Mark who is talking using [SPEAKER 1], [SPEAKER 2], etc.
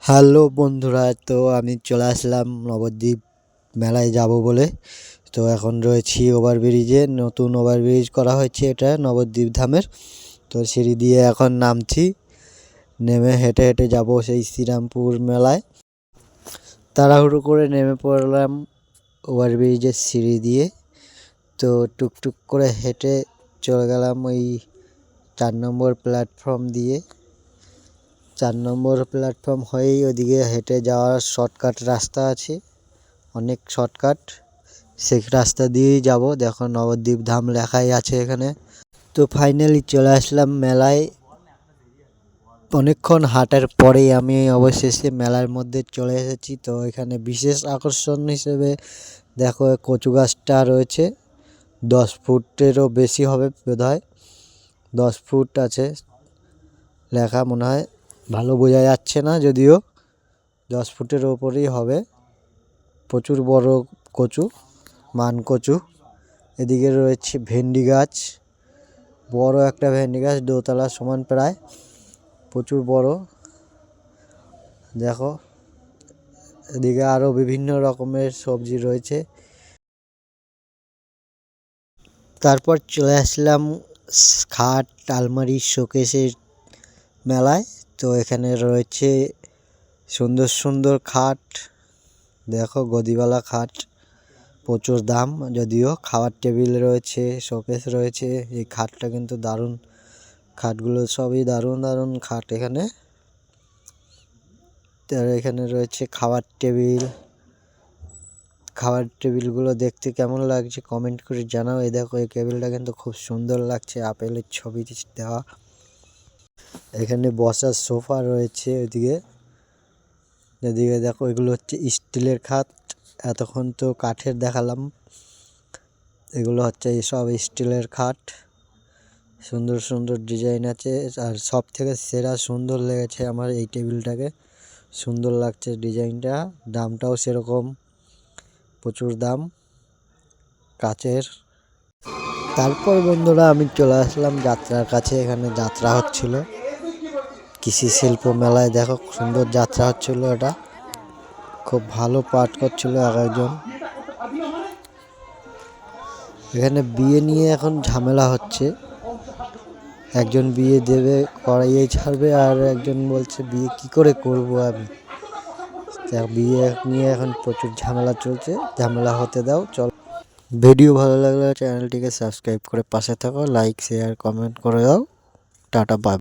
[SPEAKER 1] Hello বন্ধুরা, তো আমি চলে আসলাম নবদ্বীপ মেলায় যাব বলে। তো এখন রয়েছি ওভারব্রিজে, নতুন ওভারব্রিজ করা হয়েছে এটা নবদ্বীপ ধামের। তো সিঁড়ি দিয়ে এখন নামছি, নেমে হেঁটে হেঁটে যাব সেই শ্রীরামপুর মেলায়। তাড়াহুড়ো করে নেমে পড়লাম ওভারব্রিজের সিঁড়ি দিয়ে। তো টুকটুক করে হেঁটে চলে গেলাম ওই 4 নম্বর প্ল্যাটফর্ম দিয়ে। 4 নম্বর প্ল্যাটফর্ম হয়েই ওদিকে হেঁটে যাওয়ার শর্টকাট রাস্তা আছে, অনেক শর্টকাট, সেই রাস্তা দিয়েই যাব। দেখো নবদ্বীপ ধাম লেখাই আছে এখানে। তো ফাইনালি চলে আসলাম মেলায়। অনেকক্ষণ হাঁটার পরেই আমি অবশেষে মেলার মধ্যে চলে এসেছি। তো এখানে বিশেষ আকর্ষণ হিসেবে দেখো কচু গাছটা রয়েছে, 10 ফুটেরও বেশি হবে বোধহয়, 10 ফুট আছে লেখা মনে হয়, ভালো বোঝা যাচ্ছে না, যদিও 10 ফুটের ওপরেই হবে। প্রচুর বড় কচু, মান কচু। এদিকে রয়েছে ভেন্ডি গাছ, বড় একটা ভেন্ডি গাছ, দোতলা সমান প্রায়, প্রচুর বড়। দেখো এদিকে আরও বিভিন্ন রকমের সবজি রয়েছে। তারপর চলে আসলাম খাট, আলমারি, শোকেসের মেলায়। তো এখানে রয়েছে সুন্দর সুন্দর খাট, দেখো গদিওয়ালা খাট, প্রচুর দাম যদিও। খাওয়ার টেবিল রয়েছে, শোকেস রয়েছে। এই খাটটা কিন্তু দারুণ, খাটগুলো সবই দারুণ দারুণ খাট এখানে। আর এখানে রয়েছে খাওয়ার টেবিল। খাওয়ার টেবিলগুলো দেখতে কেমন লাগছে কমেন্ট করে জানাও। এই দেখো এই টেবিলটা কিন্তু খুব সুন্দর লাগছে, আপেলের ছবি দেওয়া। এখানে বসার সোফা রয়েছে ওইদিকে। এদিকে দেখো এগুলো হচ্ছে স্টিলের খাট, এতক্ষণ তো কাঠের দেখালাম, এগুলো হচ্ছে সব স্টিলের খাট। সুন্দর সুন্দর ডিজাইন আছে, আর সব থেকে সেরা সুন্দর লেগেছে আমার এই টেবিলটাকে, সুন্দর লাগছে ডিজাইনটা। দামটাও সেরকম, প্রচুর দাম, কাচের। তারপর বন্ধুরা আমি চলে আসলাম যাত্রার কাছে। এখানে যাত্রা হচ্ছিল কৃষি শিল্প মেলায়। দেখো সুন্দর যাত্রা হচ্ছিল, এটা খুব ভালো পাঠ করছিল এক একজন। এখানে বিয়ে নিয়ে এখন ঝামেলা হচ্ছে, একজন বিয়ে দেবে করাইয়ে ছাড়বে, আর একজন বলছে বিয়ে কি করে করব আমি। বিয়ে নিয়ে এখন প্রচুর ঝামেলা চলছে, ঝামেলা হতে দাও। চল, ভিডিও ভালো লাগলে চ্যানেলটিকে সাবস্ক্রাইব করে পাশে থাকো, লাইক শেয়ার কমেন্ট করে দাও। Tata, by.